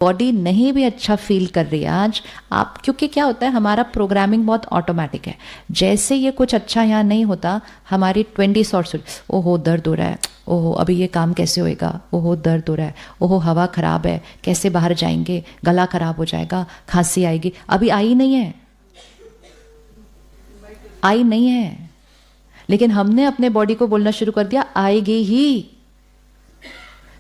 Body नहीं भी अच्छा फील कर रही है आज आप, क्योंकि क्या होता है हमारा प्रोग्रामिंग बहुत ऑटोमेटिक है। जैसे ये कुछ अच्छा यहाँ नहीं होता, हमारी 20 थॉट्स, ओहो दर्द हो रहा है, ओहो अभी ये काम कैसे होएगा, ओहो दर्द हो रहा है, ओहो हवा खराब है, कैसे बाहर जाएंगे, गला खराब हो जाएगा, खांसी आएगी। अभी आई नहीं है, आई नहीं है, लेकिन हमने अपने बॉडी को बोलना शुरू कर दिया आएगी ही।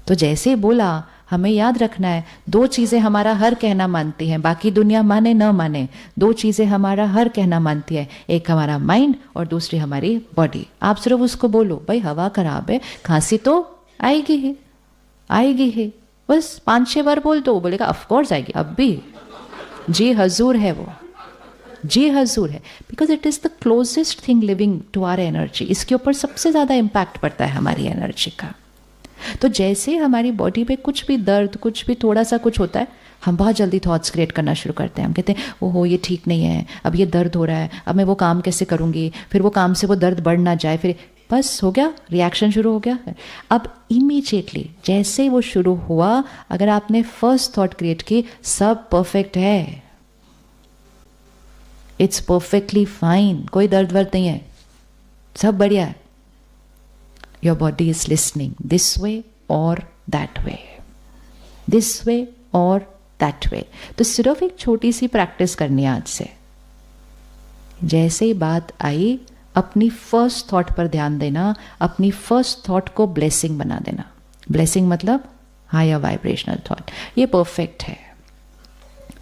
तो जैसे बोला, हमें याद रखना है, दो चीजें हमारा हर कहना मानती हैं, बाकी दुनिया माने न माने, दो चीजें हमारा हर कहना मानती है, एक हमारा माइंड और दूसरी हमारी बॉडी। आप सिर्फ उसको बोलो भाई हवा खराब है, खांसी तो आएगी ही, आएगी ही, बस 5-6 बार बोल दो, बोलेगा ऑफकोर्स आएगी, अब भी जी हजूर है वो, जी हजूर है, because it is the closest thing living to our energy. इसके ऊपर सबसे ज्यादा इम्पैक्ट पड़ता है हमारी एनर्जी का। तो जैसे हमारी बॉडी पे कुछ भी दर्द, कुछ भी थोड़ा सा कुछ होता है, हम बहुत जल्दी थॉट्स क्रिएट करना शुरू करते हैं। हम कहते हैं ओहो ये ठीक नहीं है, अब ये दर्द हो रहा है, अब मैं वो काम कैसे करूँगी, फिर वो काम से वो दर्द बढ़ ना जाए, फिर बस हो गया, रिएक्शन शुरू हो गया। अब इमीडिएटली जैसे वो शुरू हुआ, अगर आपने फर्स्ट थॉट क्रिएट की सब परफेक्ट है, इट्स परफेक्टली फाइन, कोई दर्द वर्द नहीं है, सब बढ़िया है, your body is listening this way or that way, this way or that way। तो सिर्फ एक छोटी सी प्रैक्टिस करनी है आज से। जैसे ही बात आई, अपनी फर्स्ट थॉट पर ध्यान देना, अपनी फर्स्ट थॉट को ब्लेसिंग बना देना। ब्लेसिंग मतलब हायर वाइब्रेशनल थॉट, ये परफेक्ट है,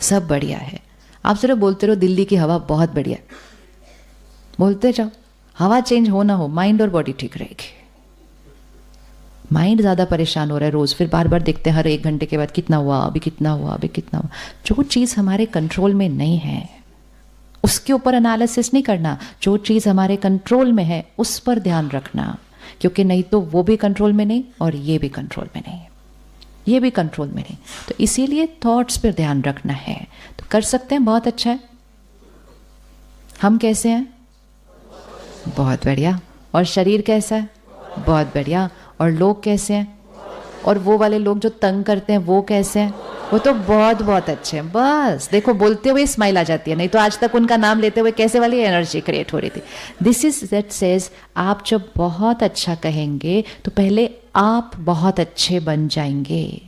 सब बढ़िया है। आप सिर्फ बोलते रहो दिल्ली की हवा बहुत बढ़िया, बोलते जाओ, हवा चेंज हो ना हो, माइंड और बॉडी ठीक रहेगी। माइंड ज़्यादा परेशान हो रहा है रोज़, फिर बार बार देखते हैं हर 1 घंटे के बाद कितना हुआ, अभी कितना हुआ, अभी कितना हुआ। जो चीज़ हमारे कंट्रोल में नहीं है उसके ऊपर एनालिसिस नहीं करना, जो चीज़ हमारे कंट्रोल में है उस पर ध्यान रखना, क्योंकि नहीं तो वो भी कंट्रोल में नहीं और ये भी कंट्रोल में नहीं, ये भी कंट्रोल में नहीं। तो इसीलिए थॉट्स पर ध्यान रखना है। तो कर सकते हैं, बहुत अच्छा है। हम कैसे हैं? बहुत बढ़िया। और शरीर कैसा है? बहुत बढ़िया। और लोग कैसे हैं? और वो वाले लोग जो तंग करते हैं वो कैसे हैं? वो तो बहुत बहुत अच्छे हैं। बस देखो, बोलते हुए स्माइल आ जाती है, नहीं तो आज तक उनका नाम लेते हुए कैसे वाली एनर्जी क्रिएट हो रही थी। दिस इज दैट सेज, आप जब बहुत अच्छा कहेंगे तो पहले आप बहुत अच्छे बन जाएंगे।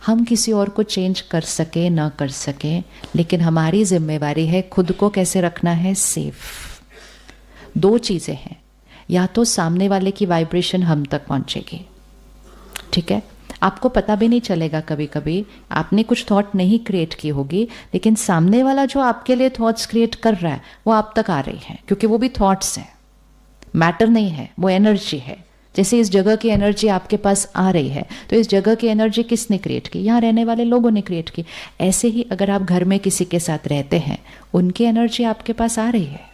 हम किसी और को चेंज कर सके ना कर सके, लेकिन हमारी जिम्मेवारी है खुद को कैसे रखना है सेफ। 2 चीज़ें हैं, या तो सामने वाले की वाइब्रेशन हम तक पहुंचेगी, ठीक है, आपको पता भी नहीं चलेगा, कभी कभी आपने कुछ थॉट नहीं क्रिएट की होगी, लेकिन सामने वाला जो आपके लिए थॉट्स क्रिएट कर रहा है वो आप तक आ रही है, क्योंकि वो भी थॉट्स हैं, मैटर नहीं है, वो एनर्जी है। जैसे इस जगह की एनर्जी आपके पास आ रही है, तो इस जगह की एनर्जी किसने क्रिएट की? यहाँ रहने वाले लोगों ने क्रिएट की। ऐसे ही अगर आप घर में किसी के साथ रहते हैं, उनकी एनर्जी आपके पास आ रही है,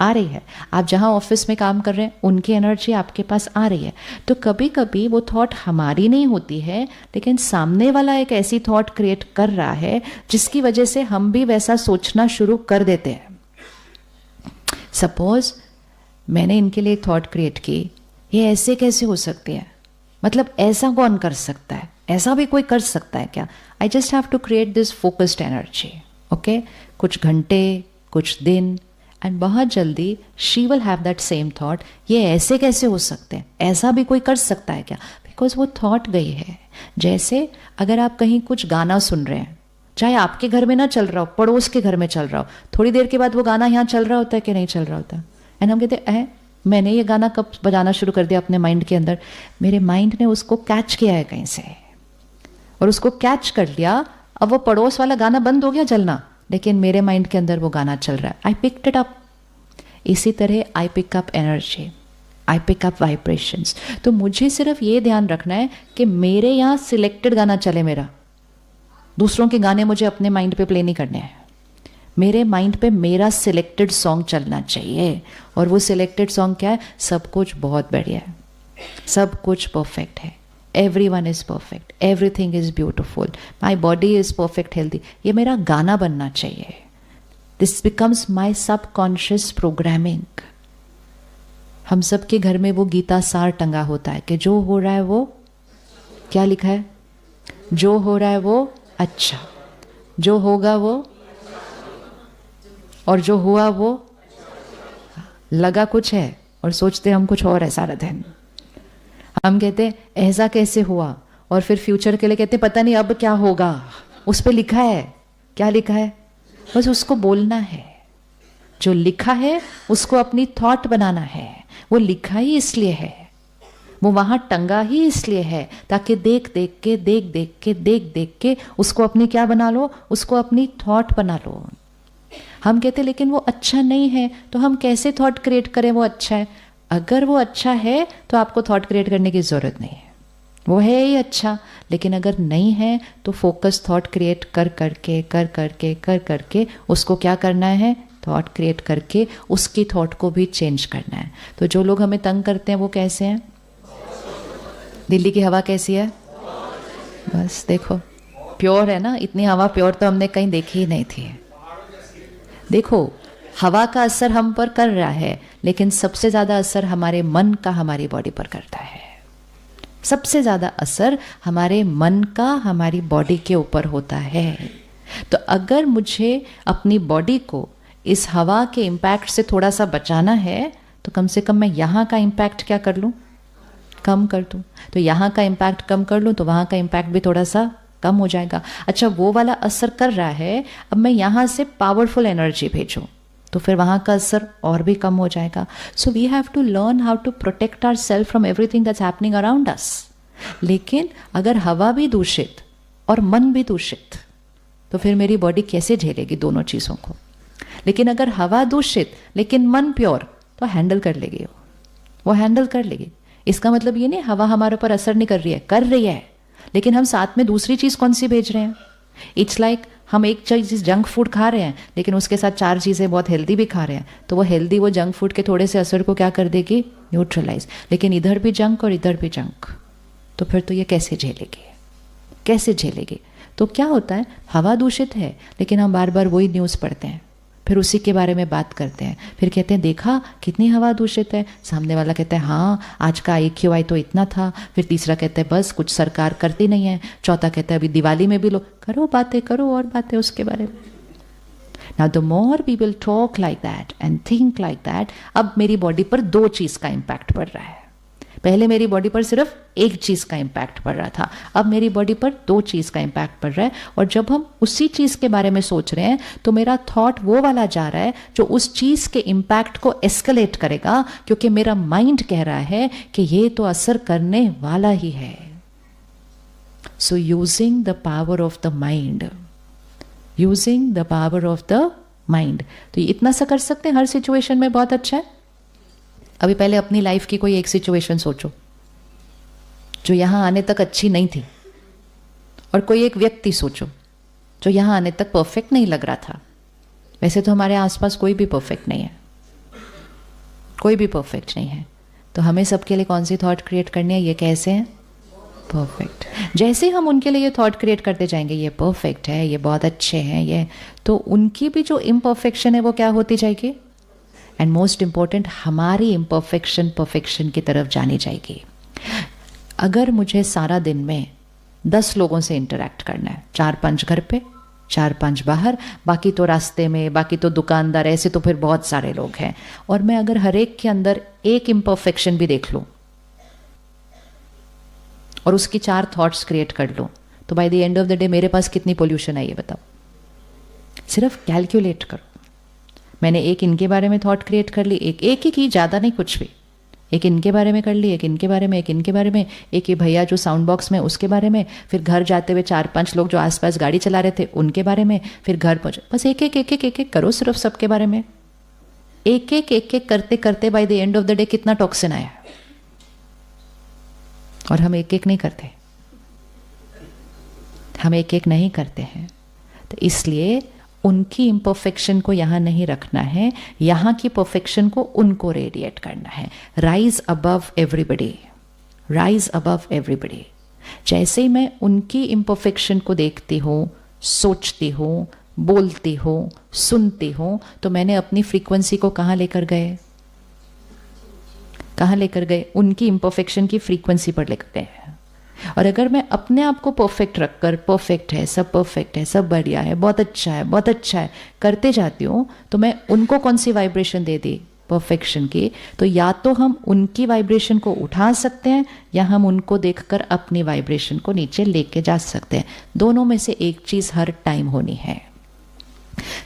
आ रही है। आप जहाँ ऑफिस में काम कर रहे हैं, उनकी एनर्जी आपके पास आ रही है। तो कभी कभी वो थॉट हमारी नहीं होती है, लेकिन सामने वाला एक ऐसी थॉट क्रिएट कर रहा है जिसकी वजह से हम भी वैसा सोचना शुरू कर देते हैं। सपोज मैंने इनके लिए एक थॉट क्रिएट की, ये ऐसे कैसे हो सकती है, मतलब ऐसा कौन कर सकता है, ऐसा भी कोई कर सकता है क्या? I just have to create this focused energy, okay, कुछ घंटे, कुछ दिन, एंड बहुत जल्दी she will have that same thought, ये ऐसे कैसे हो सकते हैं, ऐसा भी कोई कर सकता है क्या? बिकॉज वो थॉट गई है। जैसे अगर आप कहीं कुछ गाना सुन रहे हैं, चाहे आपके घर में ना चल रहा हो, पड़ोस के घर में चल रहा हो, थोड़ी देर के बाद वो गाना यहाँ चल रहा होता है कि नहीं चल रहा होता, एंड हम कहते हैं मैंने ये गाना कब बजाना शुरू कर दिया अपने माइंड के अंदर, मेरे माइंड ने उसको कैच किया है कहीं से और उसको कैच कर लिया। अब वो पड़ोस वाला गाना बंद हो गया चलना, लेकिन मेरे माइंड के अंदर वो गाना चल रहा है, आई पिक्ड इट अप। इसी तरह I pick up energy, I pick up vibrations. तो मुझे सिर्फ ये ध्यान रखना है कि मेरे यहाँ सिलेक्टेड गाना चले, मेरा दूसरों के गाने मुझे अपने माइंड पे प्ले नहीं करने हैं, मेरे माइंड पे मेरा सिलेक्टेड सॉन्ग चलना चाहिए। और वो सिलेक्टेड सॉन्ग क्या है? सब कुछ बहुत बढ़िया है, सब कुछ परफेक्ट है, everyone is perfect, everything is beautiful, my body is perfect healthy, ये मेरा गाना बनना चाहिए। This becomes my subconscious programming। हम सब के घर में वो गीता सार टंगा होता है कि जो हो रहा है वो क्या लिखा है? जो हो रहा है वो अच्छा, जो होगा वो और जो हुआ वो लगा कुछ है और सोचते हम कुछ और है सारा दिन। हम कहते ऐसा कैसे हुआ और फिर फ्यूचर के लिए कहते पता नहीं अब क्या होगा। उस पे लिखा है, क्या लिखा है, बस उसको बोलना है। जो लिखा है उसको अपनी थॉट बनाना है। वो लिखा ही इसलिए है, वो वहां टंगा ही इसलिए है ताकि देख देख के उसको अपनी क्या बना लो, उसको अपनी थॉट बना लो। हम कहते लेकिन वो अच्छा नहीं है, तो हम कैसे थॉट क्रिएट करें वो अच्छा है। अगर वो अच्छा है तो आपको थॉट क्रिएट करने की जरूरत नहीं है, वो है ही अच्छा। लेकिन अगर नहीं है तो फोकस थॉट क्रिएट कर करके उसको क्या करना है, थॉट क्रिएट करके उसकी थॉट को भी चेंज करना है। तो जो लोग हमें तंग करते हैं वो कैसे हैं? दिल्ली की हवा कैसी है? बस देखो, प्योर है ना। इतनी हवा प्योर तो हमने कहीं देखी ही नहीं थी। देखो, हवा का असर हम पर कर रहा है, लेकिन सबसे ज़्यादा असर हमारे मन का हमारी बॉडी पर करता है। सबसे ज़्यादा असर हमारे मन का हमारी बॉडी के ऊपर होता है। तो अगर मुझे अपनी बॉडी को इस हवा के इम्पैक्ट से थोड़ा सा बचाना है, तो कम से कम मैं यहाँ का इम्पैक्ट क्या कर लूँ, कम कर दूँ। तो यहाँ का इम्पैक्ट कम कर लूँ तो वहाँ का इम्पैक्ट भी थोड़ा सा कम हो जाएगा। अच्छा, वो वाला असर कर रहा है, अब मैं यहाँ से पावरफुल एनर्जी भेजूँ तो फिर वहाँ का असर और भी कम हो जाएगा। So we have to learn how to protect our self from everything that's happening around us. लेकिन अगर हवा भी दूषित और मन भी दूषित तो फिर मेरी बॉडी कैसे झेलेगी दोनों चीज़ों को। लेकिन अगर हवा दूषित लेकिन मन प्योर तो हैंडल कर लेगी, वो हैंडल कर लेगी। इसका मतलब ये नहीं हवा हमारे ऊपर असर नहीं कर रही है, कर रही है, लेकिन हम साथ में दूसरी चीज़ कौन सी भेज रहे हैं। इट्स लाइक हम एक चीज़ जंक फूड खा रहे हैं, लेकिन उसके साथ 4 चीज़ें बहुत हेल्दी भी खा रहे हैं, तो वो हेल्दी वो जंक फूड के थोड़े से असर को क्या कर देगी, न्यूट्रलाइज। लेकिन इधर भी जंक और इधर भी जंक, तो फिर तो ये कैसे झेलेगी, कैसे झेलेगी। तो क्या होता है, हवा दूषित है लेकिन हम बार बार वही न्यूज़ पढ़ते हैं, फिर उसी के बारे में बात करते हैं, फिर कहते हैं देखा कितनी हवा दूषित है। सामने वाला कहता है हाँ आज का IQI तो इतना था, फिर तीसरा कहता है बस कुछ सरकार करती नहीं है, चौथा कहता है अभी दिवाली में भी लो, करो बातें, करो और बातें उसके बारे में। Now the more we will talk like that and think like that, अब मेरी बॉडी पर 2 चीज़ का इम्पैक्ट पड़ रहा है। पहले मेरी बॉडी पर सिर्फ एक चीज़ का इम्पैक्ट पड़ रहा था, अब मेरी बॉडी पर 2 चीज़ का इम्पैक्ट पड़ रहा है। और जब हम उसी चीज़ के बारे में सोच रहे हैं तो मेरा थॉट वो वाला जा रहा है जो उस चीज़ के इम्पैक्ट को एस्केलेट करेगा, क्योंकि मेरा माइंड कह रहा है कि ये तो असर करने वाला ही है। So using the power of the mind, using the power of the mind. तो इतना सा कर सकते हैं, हर सिचुएशन में बहुत अच्छा है। अभी पहले अपनी लाइफ की कोई एक सिचुएशन सोचो जो यहाँ आने तक अच्छी नहीं थी, और कोई एक व्यक्ति सोचो जो यहाँ आने तक परफेक्ट नहीं लग रहा था। वैसे तो हमारे आसपास कोई भी परफेक्ट नहीं है, कोई भी परफेक्ट नहीं है। तो हमें सबके लिए कौन सी थॉट क्रिएट करनी है, ये कैसे हैं, परफेक्ट। जैसे हम उनके लिए ये थॉट क्रिएट करते जाएंगे, ये परफेक्ट है, ये बहुत अच्छे हैं, ये, तो उनकी भी जो इम्परफेक्शन है वो क्या होती जाएगी, एंड मोस्ट इंपॉर्टेंट हमारी इम्परफेक्शन परफेक्शन की तरफ जानी जाएगी। अगर मुझे सारा दिन में 10 लोगों से इंटरेक्ट करना है, 4-5 घर पे, 4-5 बाहर, बाकी तो रास्ते में, बाकी तो दुकानदार, ऐसे तो फिर बहुत सारे लोग हैं, और मैं अगर हर एक के अंदर एक इम्परफेक्शन भी देख लूँ और उसकी 4 थॉट्स क्रिएट कर लूँ, तो by the end of the day मेरे पास कितनी पोल्यूशन है ये बताओ। सिर्फ कैलकुलेट करो। मैंने एक इनके बारे में थॉट क्रिएट कर ली, एक ही की, ज़्यादा नहीं कुछ भी, एक इनके बारे में कर ली, एक इनके बारे में, एक इनके बारे में, एक ये भैया जो साउंड बॉक्स में उसके बारे में, फिर घर जाते हुए 4-5 लोग जो आसपास गाड़ी चला रहे थे उनके बारे में, फिर घर पहुँचे, बस एक करो सिर्फ सबके बारे में। एक करते करते by the end of the day कितना टॉक्सिन आया, और हम एक नहीं करते, हम एक नहीं करते हैं। तो इसलिए उनकी इम्परफेक्शन को यहाँ नहीं रखना है, यहाँ की परफेक्शन को उनको रेडिएट करना है। Rise above everybody, rise above everybody. जैसे ही मैं उनकी इम्परफेक्शन को देखती हूँ, सोचती हूँ, बोलती हूँ, सुनती हूँ, तो मैंने अपनी फ्रीक्वेंसी को कहाँ लेकर गए, कहाँ लेकर गए, उनकी इम्परफेक्शन की फ्रीक्वेंसी पर लेकर गए। और अगर मैं अपने आप को परफेक्ट रखकर परफेक्ट है, सब बढ़िया है, बहुत अच्छा है करते जाती हूँ, तो मैं उनको कौन सी वाइब्रेशन दे दी? परफेक्शन की। तो या तो हम उनकी वाइब्रेशन को उठा सकते हैं या हम उनको देखकर अपनी वाइब्रेशन को नीचे लेके जा सकते हैं। दोनों में से एक चीज़ हर टाइम होनी है।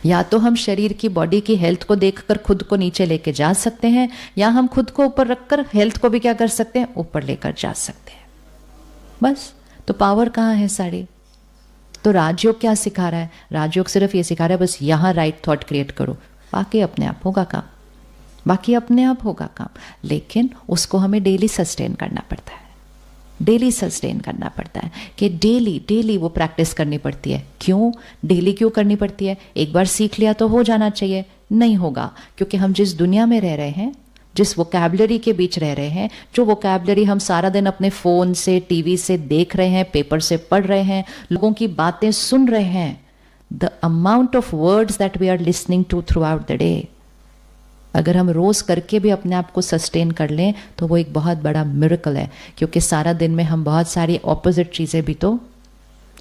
या तो हम शरीर की, बॉडी की हेल्थ को देखकर खुद को नीचे लेके जा सकते हैं, या हम खुद को ऊपर रखकर हेल्थ को भी क्या कर सकते हैं? ऊपर लेकर जा सकते हैं। बस। तो पावर कहाँ है सारी? तो राजयोग क्या सिखा रहा है? राजयोग सिर्फ ये सिखा रहा है बस यहाँ राइट थॉट क्रिएट करो, बाकी अपने आप होगा काम, बाकी अपने आप होगा काम। लेकिन उसको हमें डेली सस्टेन करना पड़ता है, डेली सस्टेन करना पड़ता है कि डेली वो प्रैक्टिस करनी पड़ती है। क्यों डेली क्यों करनी पड़ती है? एक बार सीख लिया तो हो जाना चाहिए? नहीं होगा, क्योंकि हम जिस दुनिया में रह रहे हैं, जिस वोकैबुलरी के बीच रह रहे हैं, जो वोकैबुलरी हम सारा दिन अपने फ़ोन से, टीवी से देख रहे हैं, पेपर से पढ़ रहे हैं, लोगों की बातें सुन रहे हैं, the amount of words that we are listening to throughout the day, अगर हम रोज़ करके भी अपने आप को सस्टेन कर लें तो वो एक बहुत बड़ा मिरेकल है। क्योंकि सारा दिन में हम बहुत सारी ऑपोजिट चीज़ें भी तो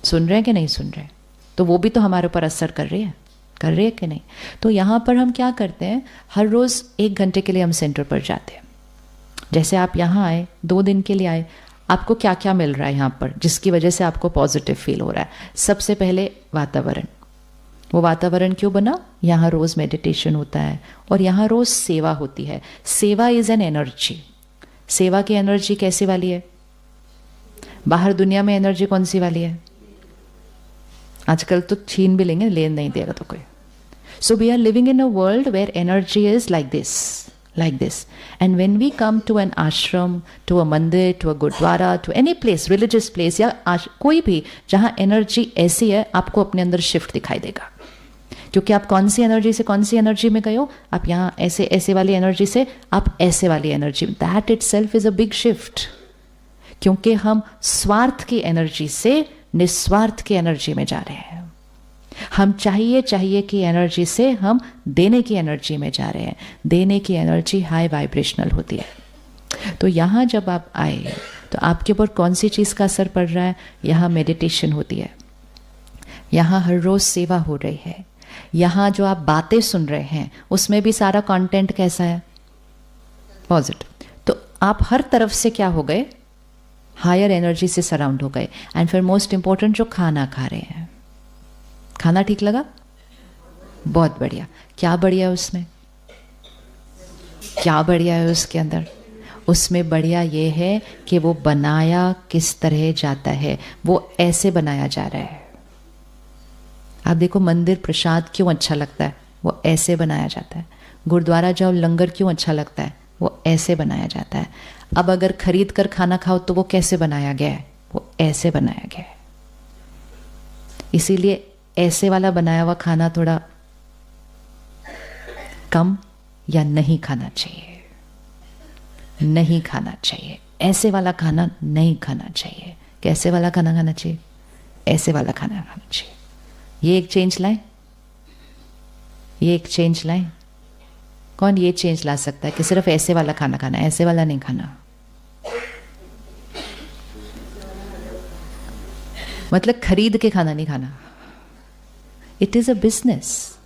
सुन रहे हैं कि नहीं सुन रहे, तो वो भी तो हमारे ऊपर असर कर रही है कि नहीं। तो यहाँ पर हम क्या करते हैं, हर रोज़ 1 घंटे के लिए हम सेंटर पर जाते हैं। जैसे आप यहाँ आए, 2 दिन के लिए आए, आपको क्या क्या मिल रहा है यहाँ पर जिसकी वजह से आपको पॉजिटिव फील हो रहा है? सबसे पहले वातावरण। वो वातावरण क्यों बना? यहाँ रोज़ मेडिटेशन होता है और यहाँ रोज़ सेवा होती है। सेवा इज़ एन एनर्जी। सेवा की एनर्जी कैसी वाली है? बाहर दुनिया में एनर्जी कौन सी वाली है? आजकल तो छीन भी लेंगे, लेन नहीं देगा तो कोई। So we are living in a world where energy is like this and when we come to an ashram, to a mandir, to a gurudwara, to any place, religious place या कोई भी जहाँ एनर्जी ऐसी है, आपको अपने अंदर शिफ्ट दिखाई देगा। क्योंकि आप कौन सी एनर्जी से कौन सी एनर्जी में गए हो, आप यहाँ ऐसे वाली एनर्जी से आप ऐसे वाली energy, that itself is a big shift. क्योंकि हम स्वार्थ की एनर्जी से निस्वार्थ की एनर्जी में जा रहे हैं। हम चाहिए की एनर्जी से हम देने की एनर्जी में जा रहे हैं। देने की एनर्जी हाई वाइब्रेशनल होती है। तो यहाँ जब आप आए तो आपके ऊपर कौन सी चीज़ का असर पड़ रहा है? यहाँ मेडिटेशन होती है, यहाँ हर रोज़ सेवा हो रही है, यहाँ जो आप बातें सुन रहे हैं उसमें भी सारा कंटेंट कैसा है? पॉजिटिव। तो आप हर तरफ से क्या हो गए? हायर एनर्जी से सराउंड हो गए। एंड फिर मोस्ट इंपॉर्टेंट, जो खाना खा रहे हैं, खाना ठीक लगा? बहुत बढ़िया। क्या बढ़िया है उसमें? क्या बढ़िया है उसके अंदर? उसमें बढ़िया ये है कि वो बनाया किस तरह जाता है, वो ऐसे बनाया जा रहा है। आप देखो, मंदिर प्रसाद क्यों अच्छा लगता है? वो ऐसे बनाया जाता है। गुरुद्वारा जाओ, लंगर क्यों अच्छा लगता है? वो ऐसे बनाया जाता है। अब अगर खरीद कर खाना खाओ तो वो कैसे बनाया गया है? वो ऐसे बनाया गया है। इसीलिए ऐसे वाला बनाया हुआ खाना थोड़ा कम या नहीं खाना चाहिए, नहीं खाना चाहिए। ऐसे वाला खाना नहीं खाना चाहिए। कैसे वाला खाना खाना चाहिए? ऐसे वाला खाना खाना चाहिए। ये एक चेंज लाए, ये एक चेंज लाए। कौन ये चेंज ला सकता है कि सिर्फ ऐसे वाला खाना खाना, ऐसे वाला नहीं खाना? मतलब खरीद के खाना नहीं खाना। It is a business,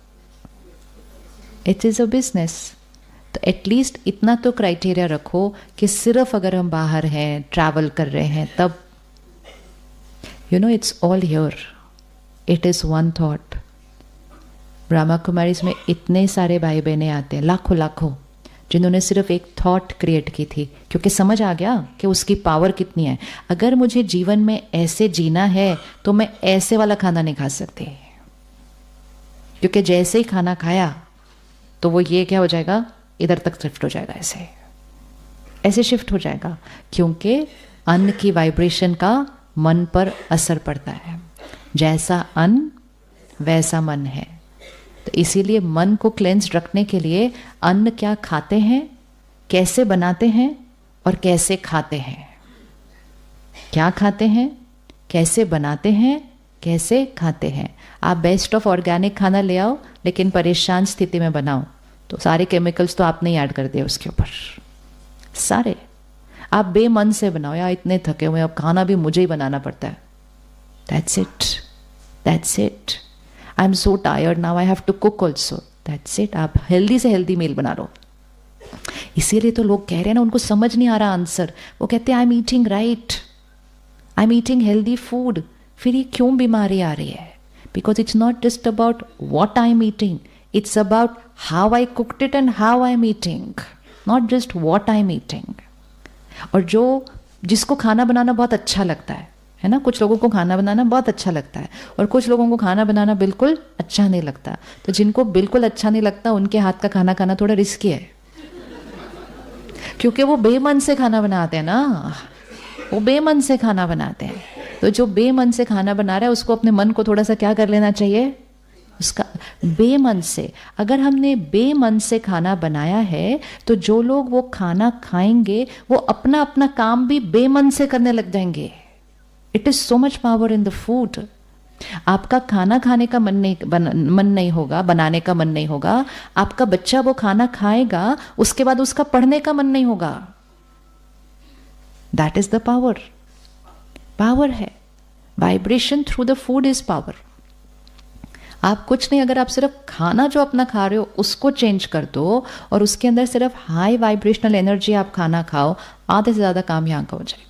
it is a business. तो एटलीस्ट इतना तो क्राइटेरिया रखो कि सिर्फ अगर हम बाहर हैं, ट्रैवल कर रहे हैं, तब it's all here, it is one thought. Brahma Kumaris में इतने सारे भाई बहनें आते हैं, लाखों, जिन्होंने सिर्फ एक थॉट क्रिएट की थी, क्योंकि समझ आ गया कि उसकी पावर कितनी है। अगर मुझे जीवन में ऐसे जीना है तो मैं ऐसे वाला खाना नहीं खा सकती, क्योंकि जैसे ही खाना खाया तो वो ये क्या हो जाएगा, इधर तक शिफ्ट हो जाएगा, ऐसे शिफ्ट हो जाएगा। क्योंकि अन्न की वाइब्रेशन का मन पर असर पड़ता है। जैसा अन्न वैसा मन है। तो इसीलिए मन को क्लेंस्ड रखने के लिए अन्न क्या खाते हैं, कैसे बनाते हैं और कैसे खाते हैं। क्या खाते हैं, कैसे बनाते हैं, कैसे खाते हैं। आप बेस्ट ऑफ ऑर्गेनिक खाना ले आओ, लेकिन परेशान स्थिति में बनाओ तो सारे केमिकल्स तो आपने ही ऐड कर दिए उसके ऊपर, सारे। आप बेमन से बनाओ, या इतने थके हुए अब खाना भी मुझे ही बनाना पड़ता है, that's it, that's it, I am so tired now, I have to cook also, that's it. आप हेल्दी से हेल्दी मील बना लो। इसीलिए तो लोग कह रहे हैं ना, उनको समझ नहीं आ रहा आंसर, वो कहते हैं I am eating right, I am eating healthy food, फिर ये क्यों बीमारी आ रही है? Because it's not just about what I am eating, it's about how I cooked it and how I'm eating, not just what I'm eating. और जिसको खाना बनाना बहुत अच्छा लगता है ना, कुछ लोगों को खाना बनाना बहुत अच्छा लगता है और कुछ लोगों को खाना बनाना बिल्कुल अच्छा नहीं लगता। तो जिनको बिल्कुल अच्छा नहीं लगता उनके हाथ का खाना खाना थोड़ा रिस्की है, क्योंकि वो बेमन से खाना बनाते हैं ना, वो बेमन से खाना बनाते हैं। तो जो बेमन से खाना बना रहा है उसको अपने मन को थोड़ा सा क्या कर लेना चाहिए, उसका बेमन से। अगर हमने बेमन से खाना बनाया है तो जो लोग वो खाना खाएंगे वो अपना अपना काम भी बेमन से करने लग जाएंगे। It is so much power in the food. आपका खाना खाने का मन नहीं होगा, बनाने का मन नहीं होगा, आपका बच्चा वो खाना खाएगा, उसके बाद उसका पढ़ने का मन नहीं होगा। That is the power. Power है, vibration through the food is power. आप कुछ नहीं, अगर आप सिर्फ खाना जो अपना खा रहे हो उसको चेंज कर दो और उसके अंदर सिर्फ हाई वाइब्रेशनल एनर्जी आप खाना खाओ, आधे से ज़्यादा काम यहाँ का हो जाएगा।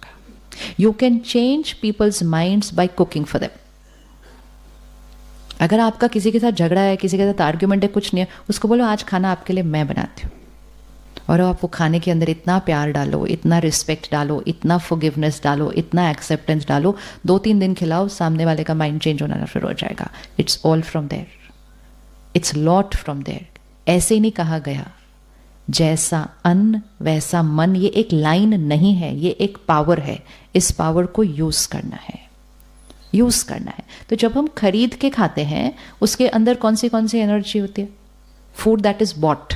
You can change people's minds by cooking for them. अगर आपका किसी के साथ झगड़ा है, किसी के साथ आर्ग्यूमेंट है, कुछ नहीं है, उसको बोलो आज खाना आपके लिए मैं बनाती हूँ, और आप वो खाने के अंदर इतना प्यार डालो, इतना रिस्पेक्ट डालो, इतना फॉरगिवनेस डालो, इतना एक्सेप्टेंस डालो, 2-3 दिन खिलाओ, सामने वाले का माइंड चेंज होना शुरू हो जाएगा। It's all from there, it's lot from there. ऐसे ही नहीं कहा गया जैसा अन्न वैसा मन, ये एक लाइन नहीं है, ये एक पावर है। इस पावर को यूज करना है, यूज करना है। तो जब हम खरीद के खाते हैं उसके अंदर कौन सी एनर्जी होती है? फूड दैट इज बॉट,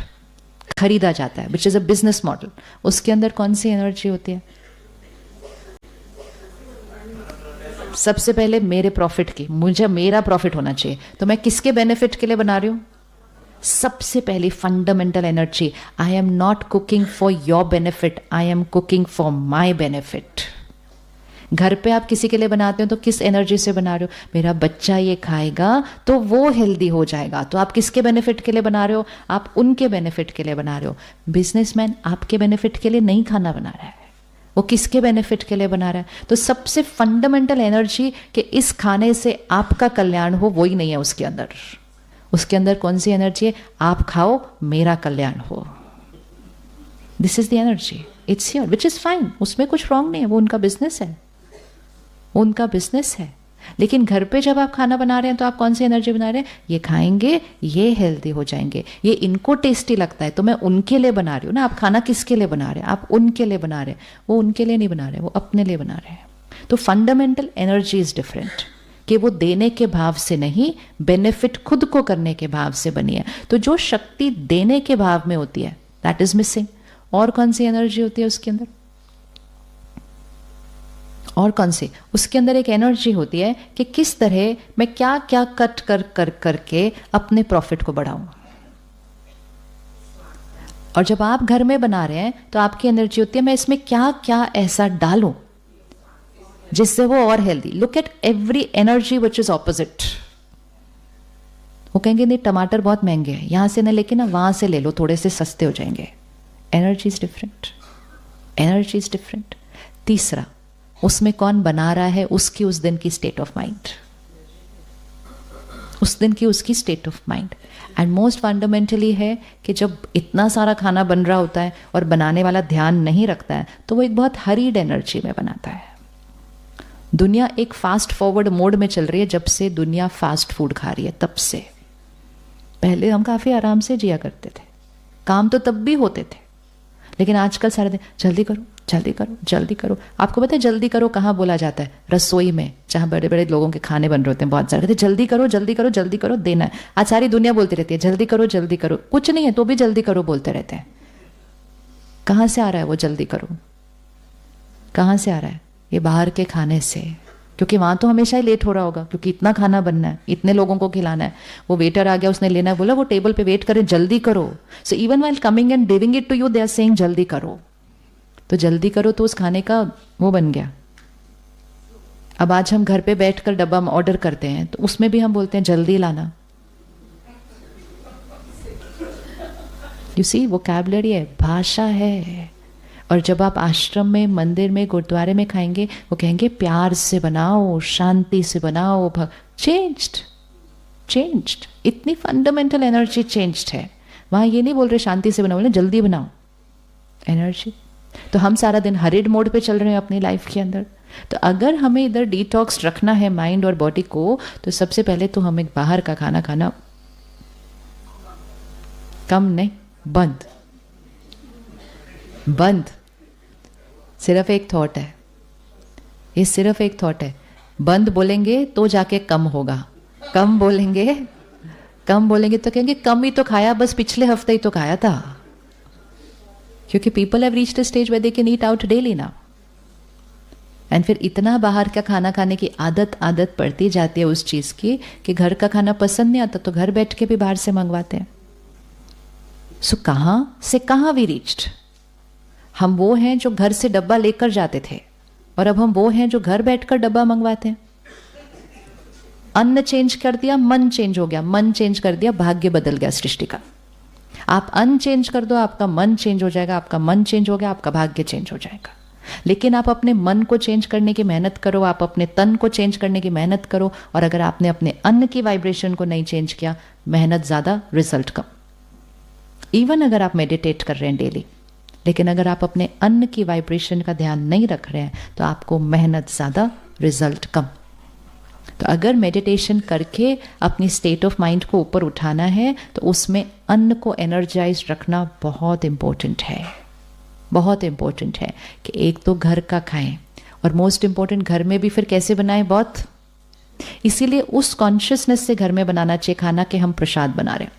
खरीदा जाता है, which is a business model, उसके अंदर कौन सी एनर्जी होती है? सबसे पहले मेरे प्रॉफिट की, मुझे मेरा प्रॉफिट होना चाहिए, तो मैं किसके बेनिफिट के लिए बना रही हूं? सबसे पहली fundamental energy, I am not cooking for your benefit, I am cooking for my benefit. घर पे आप किसी के लिए बनाते हो तो किस एनर्जी से बना रहे हो? मेरा बच्चा ये खाएगा तो वो हेल्दी हो जाएगा, तो आप किसके बेनिफिट के लिए बना रहे हो? आप उनके बेनिफिट के लिए बना रहे हो। बिजनेसमैन आपके बेनिफिट के लिए नहीं खाना बना रहा है, वो किसके बेनिफिट के लिए बना रहा है? तो सबसे फंडामेंटल एनर्जी कि इस खाने से आपका कल्याण हो, वो ही नहीं है उसके अंदर। उसके अंदर कौन सी एनर्जी है? आप खाओ, मेरा कल्याण हो। This is the energy, it's here, which is fine, उसमें कुछ रॉन्ग नहीं है, वो उनका बिजनेस है, उनका बिजनेस है। लेकिन घर पे जब आप खाना बना रहे हैं तो आप कौन सी एनर्जी बना रहे हैं? ये खाएंगे, ये हेल्दी हो जाएंगे, ये इनको टेस्टी लगता है तो मैं उनके लिए बना रही हूँ ना। आप खाना किसके लिए बना रहे हैं? आप उनके लिए बना रहे हैं, वो उनके लिए नहीं बना रहे, वो अपने लिए बना रहे हैं। तो फंडामेंटल एनर्जी इज डिफरेंट, कि वो देने के भाव से नहीं, बेनिफिट खुद को करने के भाव से बनी है। तो जो शक्ति देने के भाव में होती है दैट इज मिसिंग। और कौन सी एनर्जी होती है उसके अंदर? और कौन सी? उसके अंदर एक एनर्जी होती है कि किस तरह मैं क्या क्या कट करके अपने प्रॉफिट को बढ़ाऊं। और जब आप घर में बना रहे हैं तो आपकी एनर्जी होती है मैं इसमें क्या क्या ऐसा डालूं जिससे वो और healthy. Look at every energy which is opposite. वो कहेंगे नहीं टमाटर बहुत महंगे हैं, यहां से ना लेके ना वहां से ले लो, थोड़े से सस्ते हो जाएंगे। Energy is different, energy is different. तीसरा, उसमें कौन बना रहा है, उसकी उस दिन की स्टेट ऑफ माइंड, उस दिन की उसकी state of mind. And most fundamentally है कि जब इतना सारा खाना बन रहा होता है और बनाने वाला ध्यान नहीं रखता है तो वो एक बहुत हरीड एनर्जी में बनाता है। दुनिया एक फास्ट फॉरवर्ड मोड में चल रही है, जब से दुनिया फास्ट फूड खा रही है तब से। पहले हम काफी आराम से जिया करते थे, काम तो तब भी होते थे, लेकिन आजकल सारे दिन जल्दी करो जल्दी करो जल्दी करो। आपको पता है जल्दी करो कहाँ बोला जाता है? रसोई में, जहाँ बड़े बड़े लोगों के खाने बन रहे होते हैं बहुत सारे, कहते जल्दी करो जल्दी करो जल्दी करो, देना है। आज सारी दुनिया बोलती रहती है जल्दी करो जल्दी करो, कुछ नहीं है तो भी जल्दी करो बोलते रहते हैं। कहाँ से आ रहा है वो जल्दी करो? कहाँ से आ रहा है? ये बाहर के खाने से, क्योंकि वहां तो हमेशा ही लेट हो रहा होगा, क्योंकि इतना खाना बनना है, इतने लोगों को खिलाना है। वो वेटर आ गया, उसने लेना है, बोला वो टेबल पे वेट करे, जल्दी करो। So even while coming and giving it to you they are saying जल्दी करो। तो जल्दी करो तो उस खाने का वो बन गया। अब आज हम घर पे बैठकर डब्बा ऑर्डर करते हैं तो उसमें भी हम बोलते हैं जल्दी लाना। यू सी, वोकैबुलरी है, भाषा है। और जब आप आश्रम में, मंदिर में, गुरुद्वारे में खाएंगे, वो कहेंगे प्यार से बनाओ, शांति से बनाओ। चेंज्ड, इतनी फंडामेंटल एनर्जी चेंज्ड है। वहाँ ये नहीं बोल रहे शांति से बनाओ, बोले जल्दी बनाओ एनर्जी। तो हम सारा दिन हरिड मोड पे चल रहे हैं अपनी लाइफ के अंदर। तो अगर हमें इधर डिटॉक्स रखना है माइंड और बॉडी को, तो सबसे पहले तो हमें बाहर का खाना खाना कम नहीं, बंद। सिर्फ एक थॉट है, ये सिर्फ एक थॉट है। बंद बोलेंगे तो जाके कम होगा, कम बोलेंगे तो कहेंगे कम ही तो खाया, बस पिछले हफ्ते ही तो खाया था। क्योंकि people have reached a stage where they can eat out daily now. And फिर इतना बाहर का खाना खाने की आदत पड़ती जाती है उस चीज़ की कि घर का खाना पसंद नहीं आता तो घर बैठ के भी बाहर से मंगवाते हैं। सो कहाँ से कहाँ वी रीच्ड। हम वो हैं जो घर से डब्बा लेकर जाते थे और अब हम वो हैं जो घर बैठकर डब्बा मंगवाते हैं। अन्न चेंज कर दिया, मन चेंज हो गया, मन चेंज कर दिया, भाग्य बदल गया सृष्टि का। आप अन्न चेंज कर दो, आपका मन चेंज हो जाएगा, आपका मन चेंज हो गया, आपका भाग्य चेंज हो जाएगा। लेकिन आप अपने मन को चेंज करने की मेहनत करो, आप अपने तन को चेंज करने की मेहनत करो, और अगर आपने अपने अन्न की वाइब्रेशन को नहीं चेंज किया, मेहनत ज़्यादा, रिजल्ट कम। इवन अगर आप मेडिटेट कर रहे हैं डेली, लेकिन अगर आप अपने अन्न की वाइब्रेशन का ध्यान नहीं रख रहे हैं तो आपको मेहनत ज़्यादा, रिजल्ट कम। तो अगर मेडिटेशन करके अपनी स्टेट ऑफ माइंड को ऊपर उठाना है तो उसमें अन्न को एनर्जाइज रखना बहुत इम्पोर्टेंट है, बहुत इम्पोर्टेंट है कि एक तो घर का खाएं, और मोस्ट इम्पोर्टेंट घर में भी फिर कैसे बनाएं, बहुत। इसीलिए उस कॉन्शियसनेस से घर में बनाना चाहिए खाना कि हम प्रसाद बना रहे हैं।